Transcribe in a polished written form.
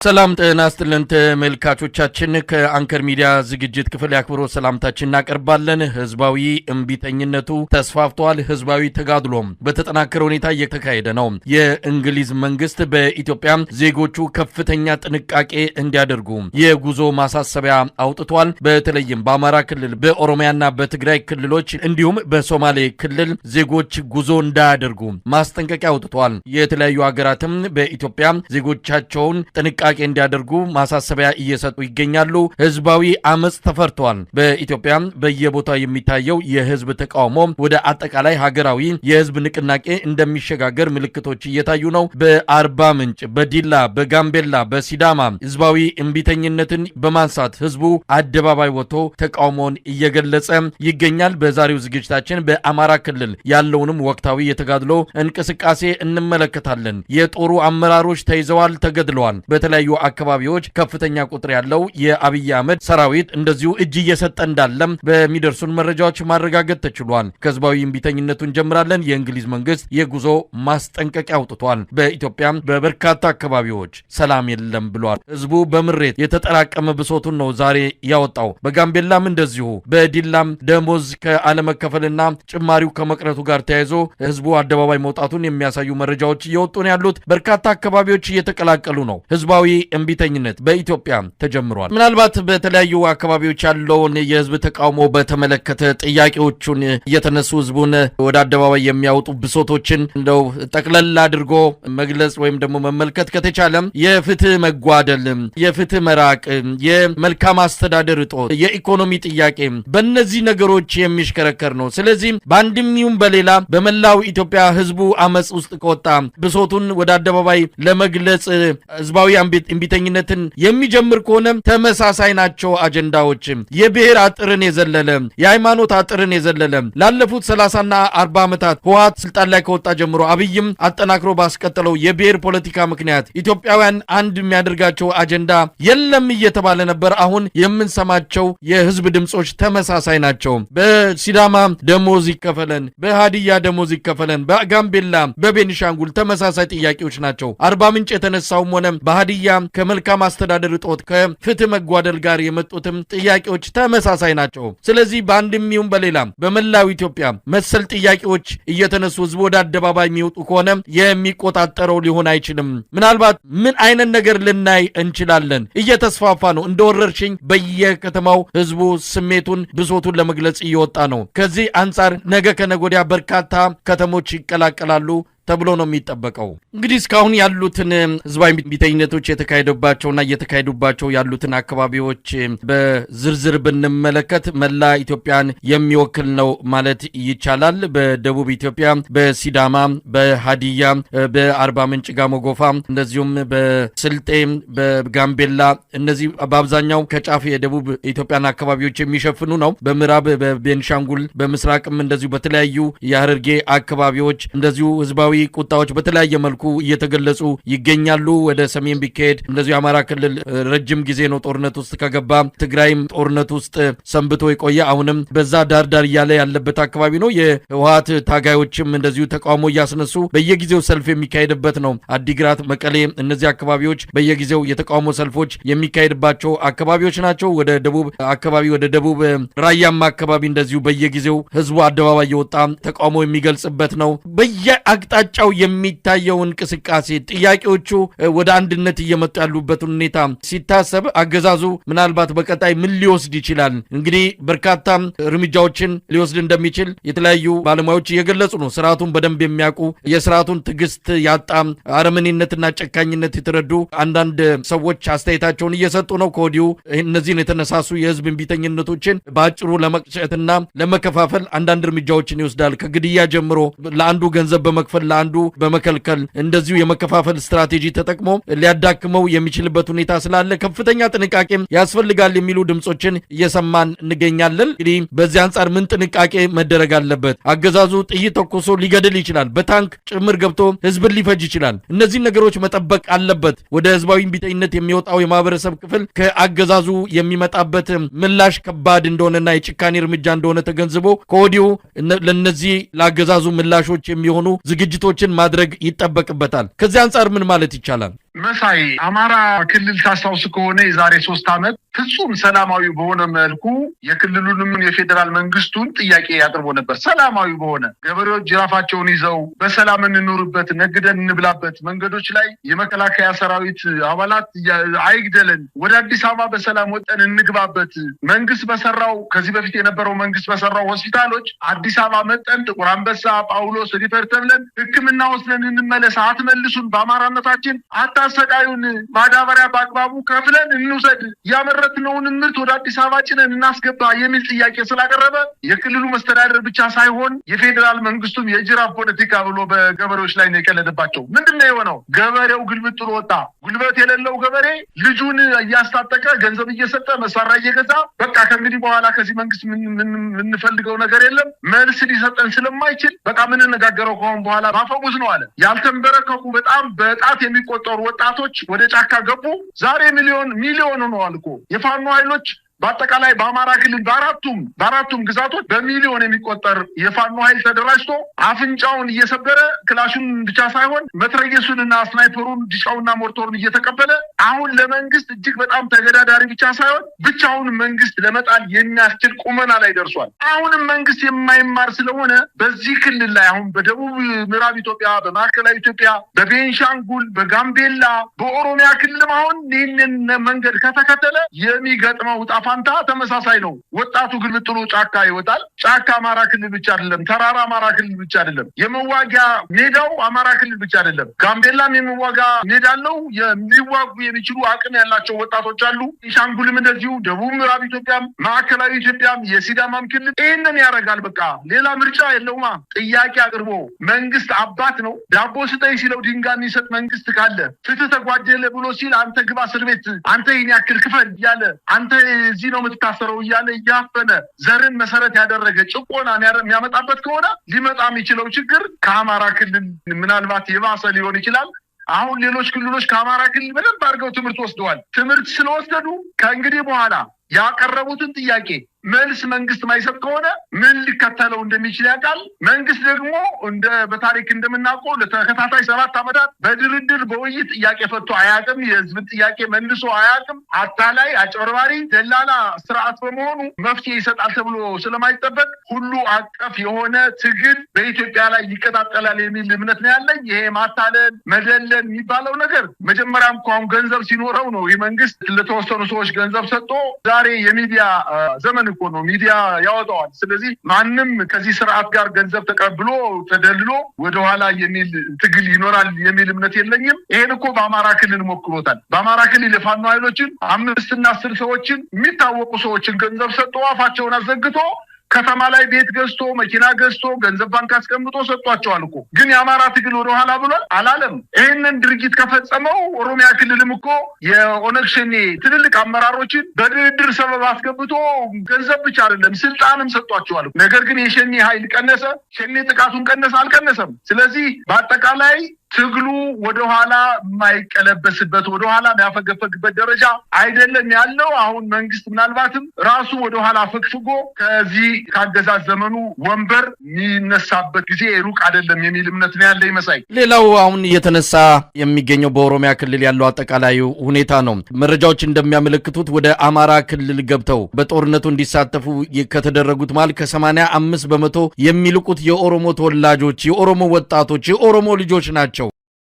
ሰላም ጤና ይስጥልን ተመልካቾቻችን ከአንከር ሚዲያ ዝግጅት ክፍል ያክብሮ ሰላምታችን እናቀርባለን። ህዝባዊ እምቢተኝነቱ ተስፋፍቷል። ህዝባዊ ተጋድሎም በተጠናከረ ሁኔታ እየተካሄደ ነው። የእንግሊዝ መንግስት በኢትዮጵያ ዜጎቹ ከፍተኛ ጥንቃቄ እንዲያደርጉ የጉዞ ማሳሰቢያ አውጥቷል። በተለይም በአማራ ክልል፣ በኦሮሚያና በትግራይ ክልሎች እንዲሁም በሶማሌ ክልል ዜጎች ጉዞ እንዳያደርጉ ማስጠንቀቂያ አውጥቷል። የተለያዩ ሀገራትም በኢትዮጵያ ዜጎቻቸውን ጥንቃቄ እንዲያደርጉ ማሳሰቢያ እየሰጡ ይገኛሉ። ህዝባዊ አመጽ ተፈርቷል። በኢትዮጵያ በየቦታው የሚታየው የህዝብ ተቃውሞ ወደ አጠቃላይ ሀገራዊ የህዝብ ንቅናቄ እንደሚሸጋገር ምልክቶች እየታዩ ነው። በአርባ ምንጭ፣ በዲላ፣ በጋምቤላ፣ በሲዳማ ህዝባዊ እምቢተኝነትን በማንሳት ህዝቡ አደባባይ ወጥቶ ተቃውሞን እየገለጸ ይገኛል። በዛሬው ዝግጅታችን በአማራ ክልል ያለውንም ወቅታዊ የተጋድሎ እንቅስቃሴ እንመለከታለን። የጦሩ አመራሮች ተይዘዋል፣ ተገድለዋል። በተለያዩ አካባቢዎች ከፍተኛ ቁጥር ያለው የአብይ አህመድ ሰራዊት እንደዚሁ እጅ እየሰጠ እንዳለም በሚደርሱን መረጃዎች ማረጋገጥ ተችሏል። ከህዝባዊ እምቢተኝነቱ እንጀምራለን። የእንግሊዝ መንግስት የጉዞ ማስጠንቀቂያ አውጥቷል። በኢትዮጵያ በበርካታ አካባቢዎች ሰላም የለም ብሏል። ህዝቡ በምሬት የተጠራቀመ ብሶቱን ነው ዛሬ ያወጣው። በጋምቤላም እንደዚሁ፣ በዲላም ደሞዝ ከአለመከፈልና ጭማሪው ከመቅረቱ ጋር ተያይዞ ህዝቡ አደባባይ መውጣቱን የሚያሳዩ መረጃዎች እየወጡ ነው ያሉት። በርካታ አካባቢዎች እየተቀላቀሉ ነው። ህዝባዊ እምቢተኝነት በኢትዮጵያ ተጀምሯል። ምናልባት በተለያዩ አካባቢዎች ያለውን የህዝብ ተቃውሞ በተመለከተ ጥያቄዎቹን እየተነሱ ህዝቡን ወደ አደባባይ የሚያወጡ ብሶቶችን እንደው ጠቅለል አድርጎ መግለጽ ወይም ደግሞ መመልከት ከተቻለም የፍትህ መጓደል፣ የፍትህ መራቅ፣ የመልካም አስተዳደር እጦት፣ የኢኮኖሚ ጥያቄ በእነዚህ ነገሮች የሚሽከረከር ነው። ስለዚህ በአንድም ይሁን በሌላ በመላው ኢትዮጵያ ህዝቡ አመጽ ውስጥ ከወጣ ብሶቱን ወደ አደባባይ ለመግለጽ ህዝባዊ እምቢተኝነትን የሚጀምር ከሆነ ተመሳሳይ ናቸው አጀንዳዎች። የብሔር አጥርን የዘለለ፣ የሃይማኖት አጥርን የዘለለ ላለፉት 30ና 40 ዓመታት ህወሓት ስልጣን ላይ ከወጣ ጀምሮ አብይም አጠናክሮ ባስቀጠለው የብሔር ፖለቲካ ምክንያት ኢትዮጵያውያን አንድ የሚያደርጋቸው አጀንዳ የለም እየተባለ ነበር። አሁን የምንሰማቸው የህዝብ ድምጾች ተመሳሳይ ናቸው። በሲዳማ ደሞዝ ይከፈለን፣ በሃዲያ ደሞዝ ይከፈለን፣ በጋምቤላ፣ በቤኒሻንጉል ተመሳሳይ ጥያቄዎች ናቸው። አርባ ምንጭ የተነሳውም ሆነ በሃዲያ ከመልካም አስተዳደር እጦት ከፍትህ መጓደል ጋር የመጡትም ጥያቄዎች ተመሳሳይ ናቸው። ስለዚህ በአንድም ይሁን በሌላ በመላው ኢትዮጵያ መሰል ጥያቄዎች እየተነሱ ህዝቡ ወደ አደባባይ የሚወጡ ከሆነ የሚቆጣጠረው ሊሆን አይችልም። ምናልባት ምን አይነት ነገር ልናይ እንችላለን? እየተስፋፋ ነው። እንደ ወረርሽኝ በየከተማው ህዝቡ ስሜቱን ብሶቱን ለመግለጽ እየወጣ ነው። ከዚህ አንጻር ነገ ከነገ ወዲያ በርካታ ከተሞች ይቀላቀላሉ ተብሎ ነው የሚጠበቀው። እንግዲህ እስካሁን ያሉትን ህዝባዊ እምቢተኝነቶች የተካሄደባቸውና እየተካሄዱባቸው ያሉትን አካባቢዎች በዝርዝር ብንመለከት መላ ኢትዮጵያን የሚወክል ነው ማለት ይቻላል። በደቡብ ኢትዮጵያ በሲዳማ፣ በሃዲያ፣ በአርባ ምንጭ ጋሞ ጎፋ፣ እንደዚሁም በስልጤ፣ በጋምቤላ እነዚህ በአብዛኛው ከጫፍ የደቡብ ኢትዮጵያን አካባቢዎች የሚሸፍኑ ነው። በምዕራብ በቤንሻንጉል፣ በምስራቅም እንደዚሁ በተለያዩ የሐረርጌ አካባቢዎች እንደዚሁ ህዝባዊ ቁጣዎች በተለያየ መልኩ እየተገለጹ ይገኛሉ። ወደ ሰሜን ቢካሄድ እንደዚሁ የአማራ ክልል ረጅም ጊዜ ነው ጦርነት ውስጥ ከገባ። ትግራይም ጦርነት ውስጥ ሰንብቶ የቆየ አሁንም በዛ ዳርዳር እያለ ያለበት አካባቢ ነው። የህወሓት ታጋዮችም እንደዚሁ ተቃውሞ እያስነሱ በየጊዜው ሰልፍ የሚካሄድበት ነው። አዲግራት፣ መቀሌ እነዚህ አካባቢዎች በየጊዜው የተቃውሞ ሰልፎች የሚካሄድባቸው አካባቢዎች ናቸው። ወደ ደቡብ አካባቢ ወደ ደቡብ ራያማ አካባቢ እንደዚሁ በየጊዜው ህዝቡ አደባባይ የወጣ ተቃውሞ የሚገልጽበት ነው። በየአቅጣጫው የሚታየው እንቅስቃሴ ጥያቄዎቹ ወደ አንድነት እየመጡ ያሉበትን ሁኔታ ሲታሰብ አገዛዙ ምናልባት በቀጣይ ምን ሊወስድ ይችላል? እንግዲህ በርካታ እርምጃዎችን ሊወስድ እንደሚችል የተለያዩ ባለሙያዎች እየገለጹ ነው። ስርዓቱን በደንብ የሚያውቁ የስርዓቱን ትዕግስት ያጣ አረመኔነትና ጨካኝነት የተረዱ አንዳንድ ሰዎች አስተያየታቸውን እየሰጡ ነው። ከወዲሁ እነዚህን የተነሳሱ የህዝብ እምቢተኝነቶችን በአጭሩ ለመቅጨትና ለመከፋፈል አንዳንድ እርምጃዎችን ይወስዳል። ከግድያ ጀምሮ ለአንዱ ገንዘብ በመክፈል ለአንዱ በመከልከል እንደዚሁ የመከፋፈል ስትራቴጂ ተጠቅሞ ሊያዳክመው የሚችልበት ሁኔታ ስላለ ከፍተኛ ጥንቃቄ ያስፈልጋል የሚሉ ድምጾችን እየሰማን እንገኛለን። እንግዲህ በዚህ አንጻር ምን ጥንቃቄ መደረግ አለበት? አገዛዙ ጥይት ተኩሶ ሊገድል ይችላል። በታንክ ጭምር ገብቶ ህዝብን ሊፈጅ ይችላል። እነዚህ ነገሮች መጠበቅ አለበት። ወደ ህዝባዊ እምቢተኝነት የሚወጣው የማህበረሰብ ክፍል ከአገዛዙ የሚመጣበት ምላሽ ከባድ እንደሆነና የጭካኔ እርምጃ እንደሆነ ተገንዝቦ ከወዲሁ ለነዚህ ለአገዛዙ ምላሾች የሚሆኑ ዝግጅቶችን ማድረግ ይጠበቅበታል። ከዚህ አንጻር ምን ማለት ይቻላል? መሳይ አማራ ክልል ታስታውስ ከሆነ የዛሬ 3 ዓመት ፍጹም ሰላማዊ በሆነ መልኩ የክልሉንም የፌደራል መንግስቱን ጥያቄ ያቀርቦ ነበር። ሰላማዊ በሆነ ገበሬዎች ጅራፋቸውን ይዘው በሰላም እንኑርበት፣ ነግደን እንብላበት፣ መንገዶች ላይ የመከላከያ ሰራዊት አባላት አይግደለን፣ ወደ አዲስ አበባ በሰላም ወጠን እንግባበት፣ መንግስት በሰራው ከዚህ በፊት የነበረው መንግስት በሰራው ሆስፒታሎች አዲስ አበባ መጠን ጥቁር አንበሳ፣ ጳውሎስ ሪፈር ተብለን ሕክምና ወስደን እንመለስ፣ አትመልሱን፣ በአማራነታችን አታሰቃዩን፣ ማዳበሪያ በአግባቡ ከፍለን እንውሰድ፣ ያመረትነውን ምርት ወደ አዲስ አበባ ጭነን እናስገባ የሚል ጥያቄ ስላቀረበ የክልሉ መስተዳደር ብቻ ሳይሆን የፌዴራል መንግስቱም የጅራፍ ፖለቲካ ብሎ በገበሬዎች ላይ ነው የቀለደባቸው። ምንድነው የሆነው? ገበሬው ግልብጥ ብሎ ወጣ። ጉልበት የሌለው ገበሬ ልጁን እያስታጠቀ ገንዘብ እየሰጠ መሳሪያ እየገዛ በቃ ከእንግዲህ በኋላ ከዚህ መንግስት የምንፈልገው ነገር የለም፣ መልስ ሊሰጠን ስለማይችል በቃ የምንነጋገረው ከሆነ በኋላ ማፈሙዝ ነው አለ። ያልተንበረከኩ በጣም በጣት የሚቆጠሩ ወጣቶች ወደ ጫካ ገቡ። ዛሬ ሚሊዮን ሆነዋል እኮ የፋኖ ኃይሎች በአጠቃላይ በአማራ ክልል በአራቱም ግዛቶች በሚሊዮን የሚቆጠር የፋኖ ኃይል ተደራጅቶ አፍንጫውን እየሰበረ ክላሹን ብቻ ሳይሆን መትረየሱንና ስናይፐሩን ዲሻውና ሞርቶሩን እየተቀበለ አሁን ለመንግስት እጅግ በጣም ተገዳዳሪ ብቻ ሳይሆን ብቻውን መንግስት ለመጣል የሚያስችል ቁመና ላይ ደርሷል። አሁንም መንግስት የማይማር ስለሆነ በዚህ ክልል ላይ አሁን በደቡብ ምዕራብ ኢትዮጵያ፣ በማዕከላዊ ኢትዮጵያ፣ በቤንሻንጉል፣ በጋምቤላ፣ በኦሮሚያ ክልልም አሁን ይህንን መንገድ ከተከተለ የሚገጥመው ጣፋ ፋንታ ተመሳሳይ ነው። ወጣቱ ግልብጥሉ ጫካ ይወጣል። ጫካ አማራ ክልል ብቻ አይደለም፣ ተራራ አማራ ክልል ብቻ አይደለም፣ የመዋጊያ ሜዳው አማራ ክልል ብቻ አይደለም። ጋምቤላም የመዋጋ ሜዳ አለው። የሚዋጉ የሚችሉ አቅም ያላቸው ወጣቶች አሉ። ቤንሻንጉልም እንደዚሁ፣ ደቡብ ምዕራብ ኢትዮጵያም፣ ማዕከላዊ ኢትዮጵያም፣ የሲዳማም ክልል ይህንን ያደርጋል። በቃ ሌላ ምርጫ የለውማ። ጥያቄ አቅርቦ መንግስት አባት ነው። ዳቦ ስጠኝ ሲለው ድንጋይ የሚሰጥ መንግስት ካለ፣ ፍትህ ተጓደለ ብሎ ሲል አንተ ግባ እስር ቤት፣ አንተ ይህን ያክል ክፈል እያለ አንተ እዚህ ነው የምትታሰረው እያለ እያፈነ ዘርን መሰረት ያደረገ ጭቆና የሚያመጣበት ከሆነ ሊመጣ የሚችለው ችግር ከአማራ ክልል ምናልባት የባሰ ሊሆን ይችላል። አሁን ሌሎች ክልሎች ከአማራ ክልል በደንብ አድርገው ትምህርት ወስደዋል። ትምህርት ስለወሰዱ ከእንግዲህ በኋላ ያቀረቡትን ጥያቄ መልስ መንግስት ማይሰጥ ከሆነ ምን ሊከተለው እንደሚችል ያውቃል። መንግስት ደግሞ በታሪክ እንደምናውቀው ለተከታታይ 7 ዓመታት በድርድር በውይይት ጥያቄ ፈቶ አያውቅም። የህዝብን ጥያቄ መልሶ አያውቅም። አታላይ፣ አጭበርባሪ፣ ደላላ ስርዓት በመሆኑ መፍትሄ ይሰጣል ተብሎ ስለማይጠበቅ ሁሉ አቀፍ የሆነ ትግል በኢትዮጵያ ላይ ይቀጣጠላል የሚል እምነት ነው ያለኝ። ይሄ ማታለል፣ መደለል የሚባለው ነገር መጀመሪያም እኮ አሁን ገንዘብ ሲኖረው ነው ይህ መንግስት ለተወሰኑ ሰዎች ገንዘብ ሰጥቶ ዛሬ የሚዲያ ዘመን እኮ ነው፣ ሚዲያ ያወጣዋል። ስለዚህ ማንም ከዚህ ስርዓት ጋር ገንዘብ ተቀብሎ ተደልሎ ወደኋላ የሚል ትግል ይኖራል የሚል እምነት የለኝም። ይሄን እኮ በአማራ ክልል ሞክሮታል። በአማራ ክልል የፋኖ ኃይሎችን 5 እና 10 ሰዎችን የሚታወቁ ሰዎችን ገንዘብ ሰጥቶ አፋቸውን አዘግቶ ከተማ ላይ ቤት ገዝቶ መኪና ገዝቶ ገንዘብ ባንክ አስቀምጦ ሰጥቷቸዋል እኮ። ግን የአማራ ትግል ወደኋላ ብሏል አላለም። ይህንን ድርጊት ከፈጸመው ኦሮሚያ ክልልም እኮ የኦነግ ሸኔ ትልልቅ አመራሮችን በድርድር ሰበብ አስገብቶ ገንዘብ ብቻ አይደለም ስልጣንም ሰጥቷቸዋል። ነገር ግን የሸኔ ኃይል ቀነሰ? ሸኔ ጥቃቱን ቀነሰ? አልቀነሰም። ስለዚህ በአጠቃላይ ትግሉ ወደኋላ የማይቀለበስበት ወደኋላ የሚያፈገፈግበት ደረጃ አይደለም ያለው። አሁን መንግስት ምናልባትም ራሱ ወደኋላ ፈግፍጎ ከዚህ ካገዛዝ ዘመኑ ወንበር የሚነሳበት ጊዜ ሩቅ አይደለም የሚል እምነት ነው ያለ ይመሳይ። ሌላው አሁን እየተነሳ የሚገኘው በኦሮሚያ ክልል ያለው አጠቃላይ ሁኔታ ነው። መረጃዎች እንደሚያመለክቱት ወደ አማራ ክልል ገብተው በጦርነቱ እንዲሳተፉ ከተደረጉት መሃል ከ85% የሚልቁት የኦሮሞ ተወላጆች፣ የኦሮሞ ወጣቶች፣ የኦሮሞ ልጆች ናቸው።